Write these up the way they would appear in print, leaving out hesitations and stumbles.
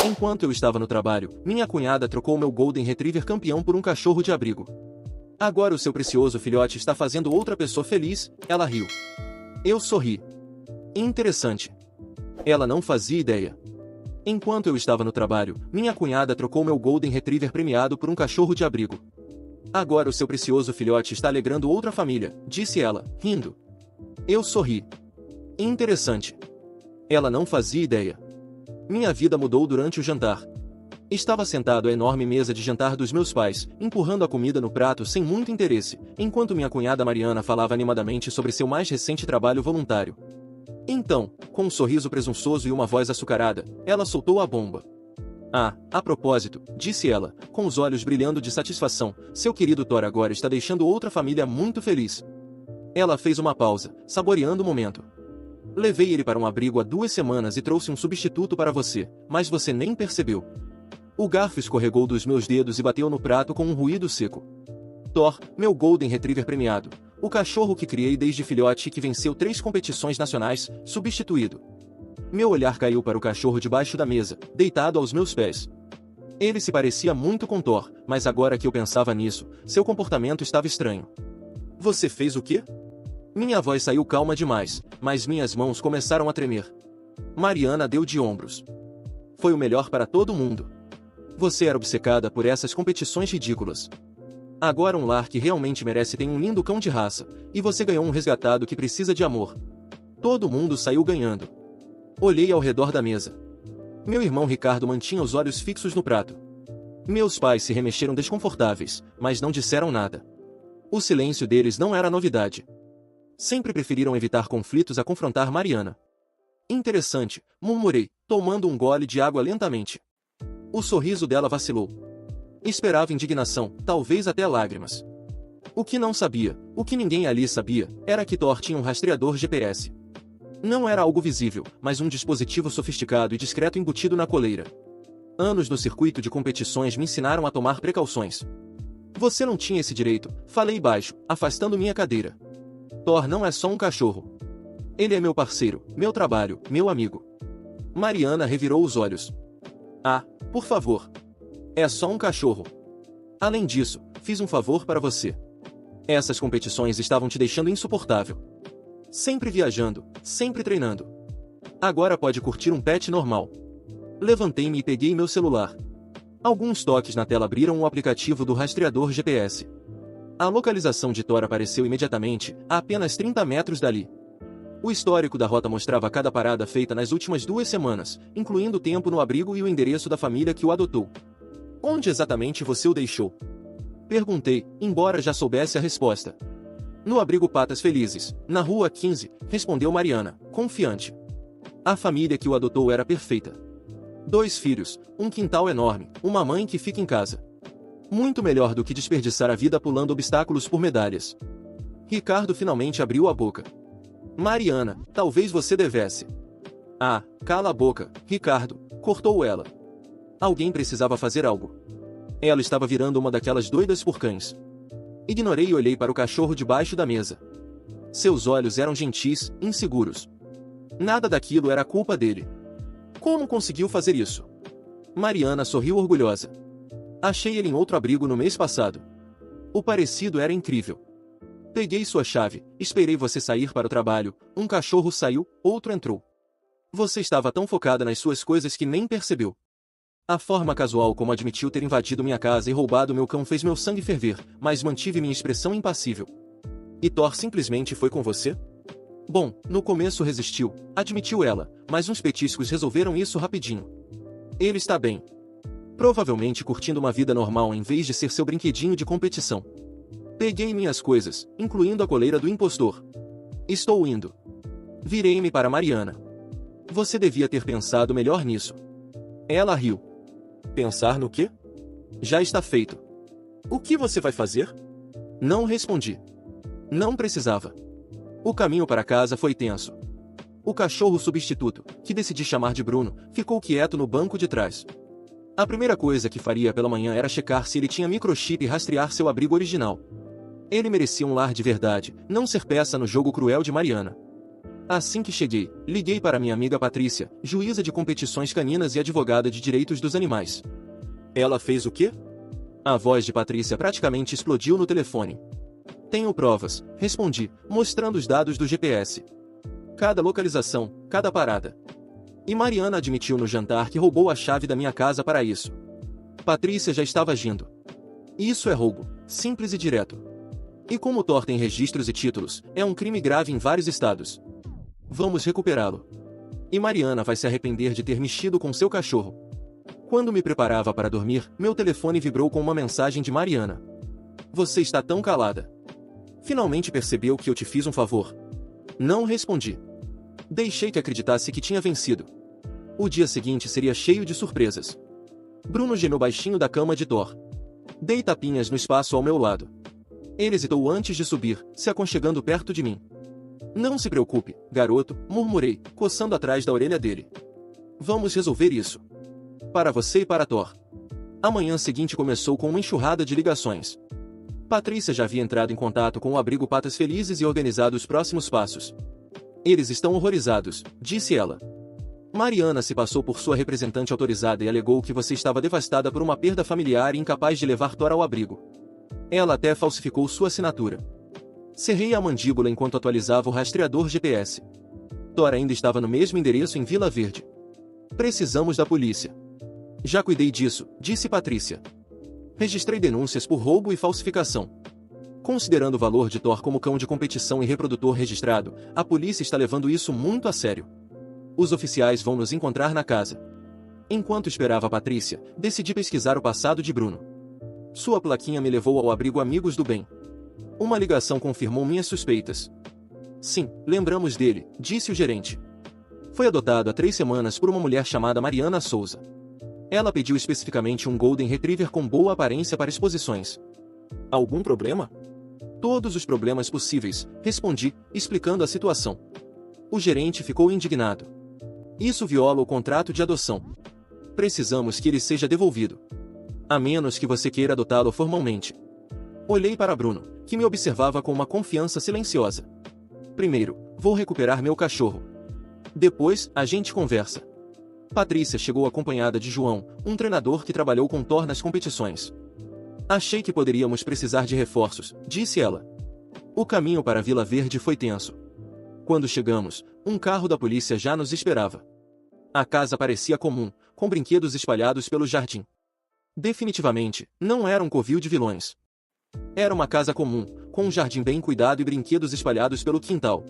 Enquanto eu estava no trabalho, minha cunhada trocou meu Golden Retriever campeão por um cachorro de abrigo. Agora o seu precioso filhote está fazendo outra pessoa feliz, ela riu. Eu sorri. Interessante. Ela não fazia ideia. Enquanto eu estava no trabalho, minha cunhada trocou meu Golden Retriever premiado por um cachorro de abrigo. Agora o seu precioso filhote está alegrando outra família, disse ela, rindo. Eu sorri. Interessante. Ela não fazia ideia. Minha vida mudou durante o jantar. Estava sentado à enorme mesa de jantar dos meus pais, empurrando a comida no prato sem muito interesse, enquanto minha cunhada Mariana falava animadamente sobre seu mais recente trabalho voluntário. Então, com um sorriso presunçoso e uma voz açucarada, ela soltou a bomba. Ah, a propósito, disse ela, com os olhos brilhando de satisfação, seu querido Thor agora está deixando outra família muito feliz. Ela fez uma pausa, saboreando o momento. Levei ele para um abrigo há 2 semanas e trouxe um substituto para você, mas você nem percebeu. O garfo escorregou dos meus dedos e bateu no prato com um ruído seco. Thor, meu Golden Retriever premiado, o cachorro que criei desde filhote e que venceu 3 competições nacionais, substituído. Meu olhar caiu para o cachorro debaixo da mesa, deitado aos meus pés. Ele se parecia muito com Thor, mas agora que eu pensava nisso, seu comportamento estava estranho. Você fez o quê? Minha voz saiu calma demais, mas minhas mãos começaram a tremer. Mariana deu de ombros. Foi o melhor para todo mundo. Você era obcecada por essas competições ridículas. Agora um lar que realmente merece tem um lindo cão de raça, e você ganhou um resgatado que precisa de amor. Todo mundo saiu ganhando. Olhei ao redor da mesa. Meu irmão Ricardo mantinha os olhos fixos no prato. Meus pais se remexeram desconfortáveis, mas não disseram nada. O silêncio deles não era novidade. Sempre preferiram evitar conflitos a confrontar Mariana. Interessante, murmurei, tomando um gole de água lentamente. O sorriso dela vacilou. Esperava indignação, talvez até lágrimas. O que não sabia, o que ninguém ali sabia, era que Thor tinha um rastreador GPS. Não era algo visível, mas um dispositivo sofisticado e discreto embutido na coleira. Anos no circuito de competições me ensinaram a tomar precauções. Você não tinha esse direito, falei baixo, afastando minha cadeira. Thor não é só um cachorro. Ele é meu parceiro, meu trabalho, meu amigo. Mariana revirou os olhos. Ah, por favor. É só um cachorro. Além disso, fiz um favor para você. Essas competições estavam te deixando insuportável. Sempre viajando, sempre treinando. Agora pode curtir um pet normal. Levantei-me e peguei meu celular. Alguns toques na tela abriram o aplicativo do rastreador GPS. A localização de Thor apareceu imediatamente, a apenas 30 metros dali. O histórico da rota mostrava cada parada feita nas últimas 2 semanas, incluindo o tempo no abrigo e o endereço da família que o adotou. Onde exatamente você o deixou? Perguntei, embora já soubesse a resposta. No abrigo Patas Felizes, na rua 15, respondeu Mariana, confiante. A família que o adotou era perfeita. 2 filhos, um quintal enorme, uma mãe que fica em casa. Muito melhor do que desperdiçar a vida pulando obstáculos por medalhas. Ricardo finalmente abriu a boca. Mariana, talvez você devesse. Ah, cala a boca, Ricardo, cortou ela. Alguém precisava fazer algo. Ela estava virando uma daquelas doidas por cães. Ignorei e olhei para o cachorro debaixo da mesa. Seus olhos eram gentis, inseguros. Nada daquilo era culpa dele. Como conseguiu fazer isso? Mariana sorriu orgulhosa. Achei ele em outro abrigo no mês passado. O parecido era incrível. Peguei sua chave, esperei você sair para o trabalho, um cachorro saiu, outro entrou. Você estava tão focada nas suas coisas que nem percebeu. A forma casual como admitiu ter invadido minha casa e roubado meu cão fez meu sangue ferver, mas mantive minha expressão impassível. E Thor simplesmente foi com você? Bom, no começo resistiu, admitiu ela, mas uns petiscos resolveram isso rapidinho. Ele está bem. Provavelmente curtindo uma vida normal em vez de ser seu brinquedinho de competição. Peguei minhas coisas, incluindo a coleira do impostor. Estou indo. Virei-me para Mariana. Você devia ter pensado melhor nisso. Ela riu. Pensar no quê? Já está feito. O que você vai fazer? Não respondi. Não precisava. O caminho para casa foi tenso. O cachorro substituto, que decidi chamar de Bruno, ficou quieto no banco de trás. A primeira coisa que faria pela manhã era checar se ele tinha microchip e rastrear seu abrigo original. Ele merecia um lar de verdade, não ser peça no jogo cruel de Mariana. Assim que cheguei, liguei para minha amiga Patrícia, juíza de competições caninas e advogada de direitos dos animais. Ela fez o quê? A voz de Patrícia praticamente explodiu no telefone. Tenho provas, respondi, mostrando os dados do GPS. Cada localização, cada parada. E Mariana admitiu no jantar que roubou a chave da minha casa para isso. Patrícia já estava agindo. Isso é roubo, simples e direto. E como Thor tem registros e títulos, é um crime grave em vários estados. Vamos recuperá-lo. E Mariana vai se arrepender de ter mexido com seu cachorro. Quando me preparava para dormir, meu telefone vibrou com uma mensagem de Mariana. Você está tão calada. Finalmente percebeu que eu te fiz um favor. Não respondi. Deixei que acreditasse que tinha vencido. O dia seguinte seria cheio de surpresas. Bruno gemeu baixinho da cama de Thor. Dei tapinhas no espaço ao meu lado. Ele hesitou antes de subir, se aconchegando perto de mim. Não se preocupe, garoto, murmurei, coçando atrás da orelha dele. Vamos resolver isso. Para você e para Thor. A manhã seguinte começou com uma enxurrada de ligações. Patrícia já havia entrado em contato com o abrigo Patas Felizes e organizado os próximos passos. Eles estão horrorizados, disse ela. Mariana se passou por sua representante autorizada e alegou que você estava devastada por uma perda familiar e incapaz de levar Thor ao abrigo. Ela até falsificou sua assinatura. Cerrei a mandíbula enquanto atualizava o rastreador GPS. Thor ainda estava no mesmo endereço em Vila Verde. Precisamos da polícia. Já cuidei disso, disse Patrícia. Registrei denúncias por roubo e falsificação. Considerando o valor de Thor como cão de competição e reprodutor registrado, a polícia está levando isso muito a sério. Os oficiais vão nos encontrar na casa. Enquanto esperava Patrícia, decidi pesquisar o passado de Bruno. Sua plaquinha me levou ao abrigo Amigos do Bem. Uma ligação confirmou minhas suspeitas. Sim, lembramos dele, disse o gerente. Foi adotado há 3 semanas por uma mulher chamada Mariana Souza. Ela pediu especificamente um Golden Retriever com boa aparência para exposições. Algum problema? Todos os problemas possíveis, respondi, explicando a situação. O gerente ficou indignado. Isso viola o contrato de adoção. Precisamos que ele seja devolvido. A menos que você queira adotá-lo formalmente. Olhei para Bruno, que me observava com uma confiança silenciosa. Primeiro, vou recuperar meu cachorro. Depois, a gente conversa. Patrícia chegou acompanhada de João, um treinador que trabalhou com Thor nas competições. Achei que poderíamos precisar de reforços, disse ela. O caminho para Vila Verde foi tenso. Quando chegamos, um carro da polícia já nos esperava. A casa parecia comum, com brinquedos espalhados pelo jardim. Definitivamente, não era um covil de vilões. Era uma casa comum, com um jardim bem cuidado e brinquedos espalhados pelo quintal.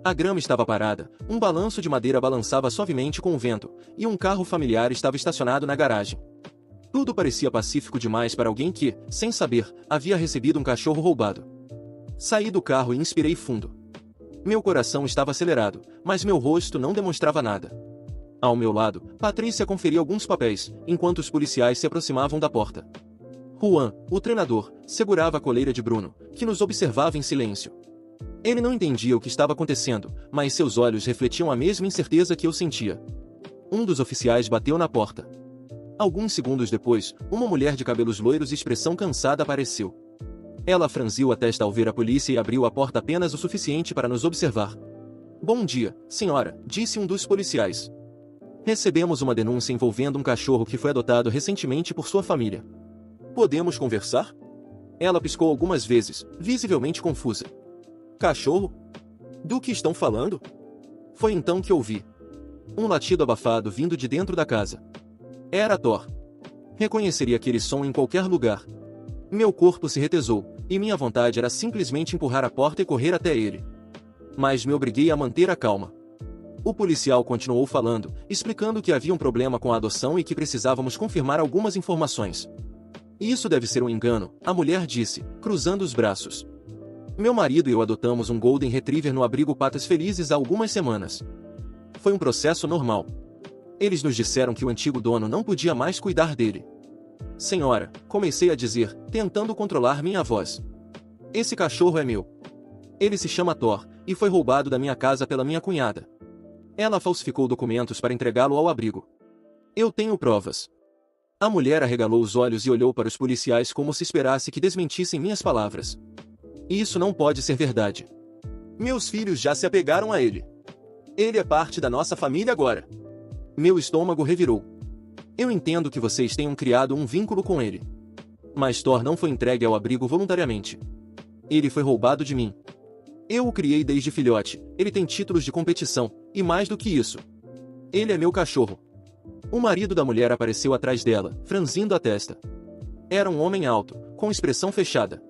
A grama estava parada, um balanço de madeira balançava suavemente com o vento, e um carro familiar estava estacionado na garagem. Tudo parecia pacífico demais para alguém que, sem saber, havia recebido um cachorro roubado. Saí do carro e inspirei fundo. Meu coração estava acelerado, mas meu rosto não demonstrava nada. Ao meu lado, Patrícia conferia alguns papéis, enquanto os policiais se aproximavam da porta. Juan, o treinador, segurava a coleira de Bruno, que nos observava em silêncio. Ele não entendia o que estava acontecendo, mas seus olhos refletiam a mesma incerteza que eu sentia. Um dos oficiais bateu na porta. Alguns segundos depois, uma mulher de cabelos loiros e expressão cansada apareceu. Ela franziu a testa ao ver a polícia e abriu a porta apenas o suficiente para nos observar. Bom dia, senhora, disse um dos policiais. Recebemos uma denúncia envolvendo um cachorro que foi adotado recentemente por sua família. Podemos conversar? Ela piscou algumas vezes, visivelmente confusa. Cachorro? Do que estão falando? Foi então que ouvi um latido abafado vindo de dentro da casa. Era Thor. Reconheceria aquele som em qualquer lugar. Meu corpo se retesou, e minha vontade era simplesmente empurrar a porta e correr até ele. Mas me obriguei a manter a calma. O policial continuou falando, explicando que havia um problema com a adoção e que precisávamos confirmar algumas informações. Isso deve ser um engano, a mulher disse, cruzando os braços. Meu marido e eu adotamos um Golden Retriever no abrigo Patas Felizes há algumas semanas. Foi um processo normal. Eles nos disseram que o antigo dono não podia mais cuidar dele. Senhora, comecei a dizer, tentando controlar minha voz. Esse cachorro é meu. Ele se chama Thor, e foi roubado da minha casa pela minha cunhada. Ela falsificou documentos para entregá-lo ao abrigo. Eu tenho provas. A mulher arregalou os olhos e olhou para os policiais como se esperasse que desmentissem minhas palavras. Isso não pode ser verdade. Meus filhos já se apegaram a ele. Ele é parte da nossa família agora. Meu estômago revirou. Eu entendo que vocês tenham criado um vínculo com ele. Mas Thor não foi entregue ao abrigo voluntariamente. Ele foi roubado de mim. Eu o criei desde filhote, ele tem títulos de competição, e mais do que isso. Ele é meu cachorro. O marido da mulher apareceu atrás dela, franzindo a testa. Era um homem alto, com expressão fechada.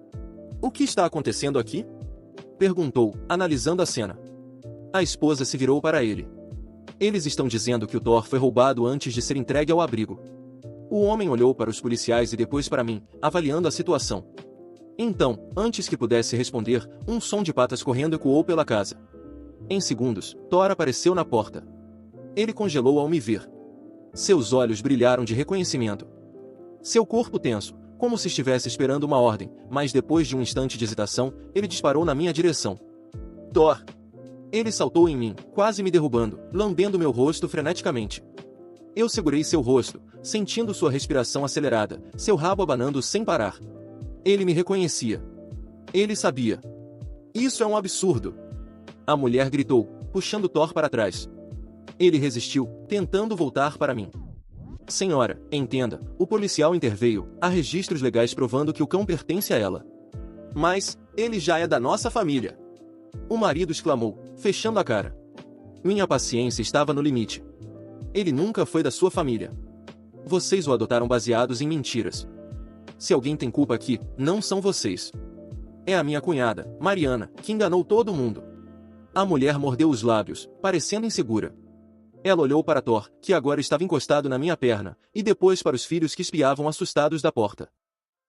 O que está acontecendo aqui? Perguntou, analisando a cena. A esposa se virou para ele. Eles estão dizendo que o Thor foi roubado antes de ser entregue ao abrigo. O homem olhou para os policiais e depois para mim, avaliando a situação. Então, antes que pudesse responder, um som de patas correndo ecoou pela casa. Em segundos, Thor apareceu na porta. Ele congelou ao me ver. Seus olhos brilharam de reconhecimento. Seu corpo tenso, como se estivesse esperando uma ordem, mas depois de um instante de hesitação, ele disparou na minha direção. Thor! Ele saltou em mim, quase me derrubando, lambendo meu rosto freneticamente. Eu segurei seu rosto, sentindo sua respiração acelerada, seu rabo abanando sem parar. Ele me reconhecia. Ele sabia. Isso é um absurdo! A mulher gritou, puxando Thor para trás. Ele resistiu, tentando voltar para mim. Senhora, entenda, o policial interveio, há registros legais provando que o cão pertence a ela. Mas, ele já é da nossa família. O marido exclamou, fechando a cara. Minha paciência estava no limite. Ele nunca foi da sua família. Vocês o adotaram baseados em mentiras. Se alguém tem culpa aqui, não são vocês. É a minha cunhada, Mariana, que enganou todo mundo. A mulher mordeu os lábios, parecendo insegura. Ela olhou para Thor, que agora estava encostado na minha perna, e depois para os filhos que espiavam assustados da porta.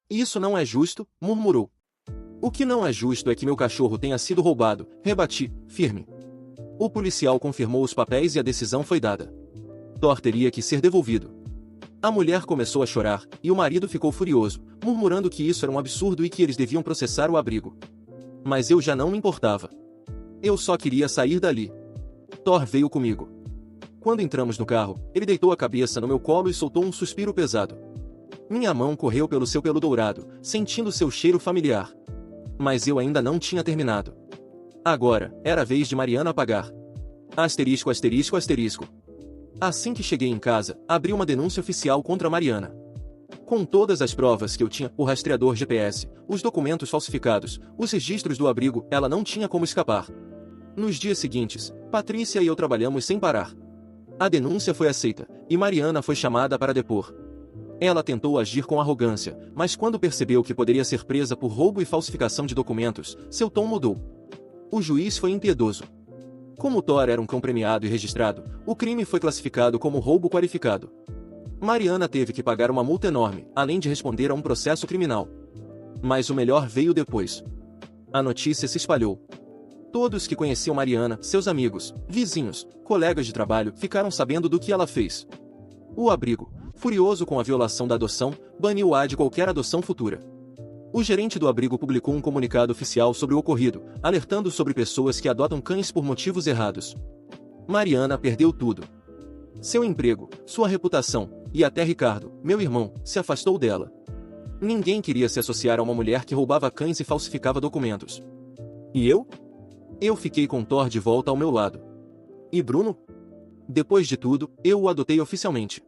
Isso não é justo, murmurou. O que não é justo é que meu cachorro tenha sido roubado, rebati, firme. O policial confirmou os papéis e a decisão foi dada. Thor teria que ser devolvido. A mulher começou a chorar, e o marido ficou furioso, murmurando que isso era um absurdo e que eles deviam processar o abrigo. Mas eu já não me importava. Eu só queria sair dali. Thor veio comigo. Quando entramos no carro, ele deitou a cabeça no meu colo e soltou um suspiro pesado. Minha mão correu pelo seu pelo dourado, sentindo seu cheiro familiar. Mas eu ainda não tinha terminado. Agora, era a vez de Mariana pagar. Asterisco, asterisco, asterisco. Assim que cheguei em casa, abri uma denúncia oficial contra Mariana. Com todas as provas que eu tinha, o rastreador GPS, os documentos falsificados, os registros do abrigo, ela não tinha como escapar. Nos dias seguintes, Patrícia e eu trabalhamos sem parar. A denúncia foi aceita, e Mariana foi chamada para depor. Ela tentou agir com arrogância, mas quando percebeu que poderia ser presa por roubo e falsificação de documentos, seu tom mudou. O juiz foi impiedoso. Como Thor era um cão premiado e registrado, o crime foi classificado como roubo qualificado. Mariana teve que pagar uma multa enorme, além de responder a um processo criminal. Mas o melhor veio depois. A notícia se espalhou. Todos que conheciam Mariana, seus amigos, vizinhos, colegas de trabalho, ficaram sabendo do que ela fez. O abrigo, furioso com a violação da adoção, baniu-a de qualquer adoção futura. O gerente do abrigo publicou um comunicado oficial sobre o ocorrido, alertando sobre pessoas que adotam cães por motivos errados. Mariana perdeu tudo. Seu emprego, sua reputação, e até Ricardo, meu irmão, se afastou dela. Ninguém queria se associar a uma mulher que roubava cães e falsificava documentos. E eu? Eu fiquei com Thor de volta ao meu lado. E Bruno? Depois de tudo, eu o adotei oficialmente.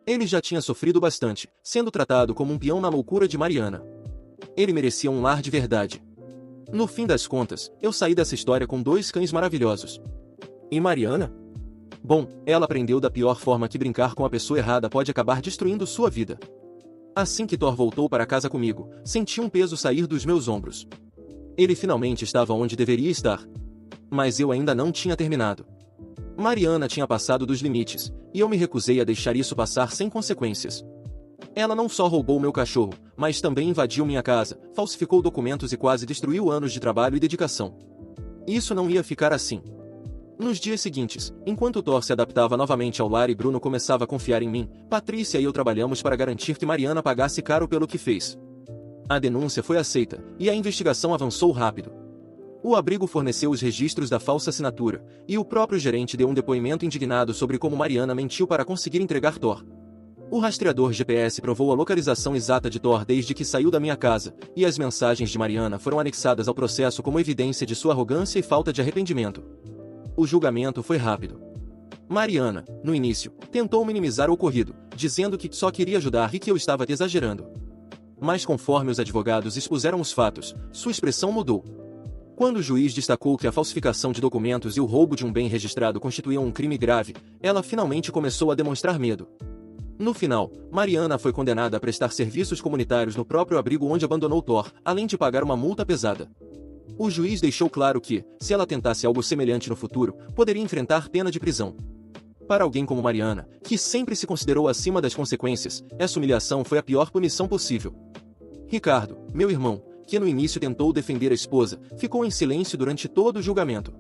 Ele já tinha sofrido bastante, sendo tratado como um peão na loucura de Mariana. Ele merecia um lar de verdade. No fim das contas, eu saí dessa história com 2 cães maravilhosos. E Mariana? Bom, ela aprendeu da pior forma que brincar com a pessoa errada pode acabar destruindo sua vida. Assim que Thor voltou para casa comigo, senti um peso sair dos meus ombros. Ele finalmente estava onde deveria estar. Mas eu ainda não tinha terminado. Mariana tinha passado dos limites, e eu me recusei a deixar isso passar sem consequências. Ela não só roubou meu cachorro, mas também invadiu minha casa, falsificou documentos e quase destruiu anos de trabalho e dedicação. Isso não ia ficar assim. Nos dias seguintes, enquanto Thor se adaptava novamente ao lar e Bruno começava a confiar em mim, Patrícia e eu trabalhamos para garantir que Mariana pagasse caro pelo que fez. A denúncia foi aceita, e a investigação avançou rápido. O abrigo forneceu os registros da falsa assinatura, e o próprio gerente deu um depoimento indignado sobre como Mariana mentiu para conseguir entregar Thor. O rastreador GPS provou a localização exata de Thor desde que saiu da minha casa, e as mensagens de Mariana foram anexadas ao processo como evidência de sua arrogância e falta de arrependimento. O julgamento foi rápido. Mariana, no início, tentou minimizar o ocorrido, dizendo que só queria ajudar e que eu estava exagerando. Mas conforme os advogados expuseram os fatos, sua expressão mudou. Quando o juiz destacou que a falsificação de documentos e o roubo de um bem registrado constituíam um crime grave, ela finalmente começou a demonstrar medo. No final, Mariana foi condenada a prestar serviços comunitários no próprio abrigo onde abandonou Thor, além de pagar uma multa pesada. O juiz deixou claro que, se ela tentasse algo semelhante no futuro, poderia enfrentar pena de prisão. Para alguém como Mariana, que sempre se considerou acima das consequências, essa humilhação foi a pior punição possível. Ricardo, meu irmão, que no início tentou defender a esposa, ficou em silêncio durante todo o julgamento.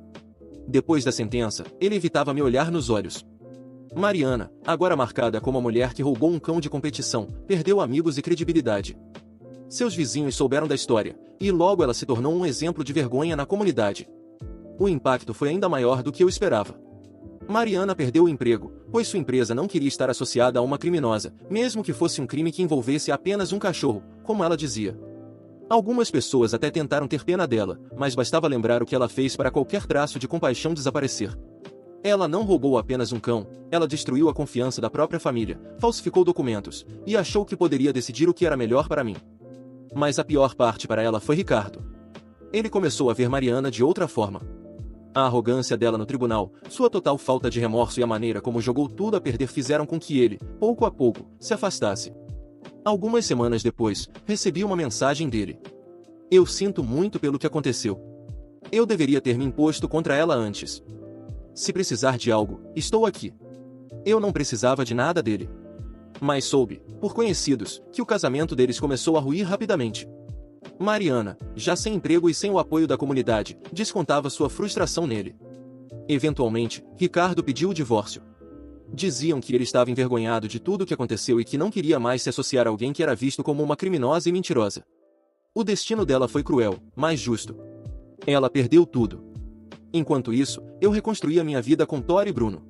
Depois da sentença, ele evitava me olhar nos olhos. Mariana, agora marcada como a mulher que roubou um cão de competição, perdeu amigos e credibilidade. Seus vizinhos souberam da história, e logo ela se tornou um exemplo de vergonha na comunidade. O impacto foi ainda maior do que eu esperava. Mariana perdeu o emprego, pois sua empresa não queria estar associada a uma criminosa, mesmo que fosse um crime que envolvesse apenas um cachorro, como ela dizia. Algumas pessoas até tentaram ter pena dela, mas bastava lembrar o que ela fez para qualquer traço de compaixão desaparecer. Ela não roubou apenas um cão, ela destruiu a confiança da própria família, falsificou documentos, e achou que poderia decidir o que era melhor para mim. Mas a pior parte para ela foi Ricardo. Ele começou a ver Mariana de outra forma. A arrogância dela no tribunal, sua total falta de remorso e a maneira como jogou tudo a perder fizeram com que ele, pouco a pouco, se afastasse. Algumas semanas depois, recebi uma mensagem dele. Eu sinto muito pelo que aconteceu. Eu deveria ter me imposto contra ela antes. Se precisar de algo, estou aqui. Eu não precisava de nada dele. Mas soube, por conhecidos, que o casamento deles começou a ruir rapidamente. Mariana, já sem emprego e sem o apoio da comunidade, descontava sua frustração nele. Eventualmente, Ricardo pediu o divórcio. Diziam que ele estava envergonhado de tudo o que aconteceu e que não queria mais se associar a alguém que era visto como uma criminosa e mentirosa. O destino dela foi cruel, mas justo. Ela perdeu tudo. Enquanto isso, eu reconstruía minha vida com Thor e Bruno.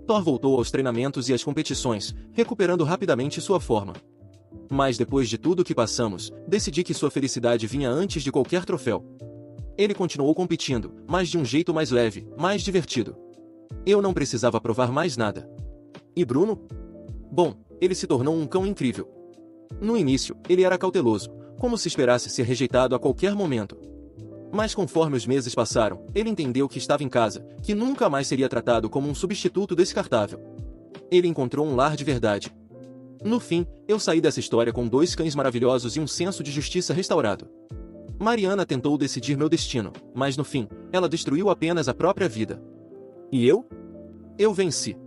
Thor voltou aos treinamentos e às competições, recuperando rapidamente sua forma. Mas depois de tudo o que passamos, decidi que sua felicidade vinha antes de qualquer troféu. Ele continuou competindo, mas de um jeito mais leve, mais divertido. Eu não precisava provar mais nada. E Bruno? Bom, ele se tornou um cão incrível. No início, ele era cauteloso, como se esperasse ser rejeitado a qualquer momento. Mas conforme os meses passaram, ele entendeu que estava em casa, que nunca mais seria tratado como um substituto descartável. Ele encontrou um lar de verdade. No fim, eu saí dessa história com 2 cães maravilhosos e um senso de justiça restaurado. Mariana tentou decidir meu destino, mas no fim, ela destruiu apenas a própria vida. E eu? Eu venci.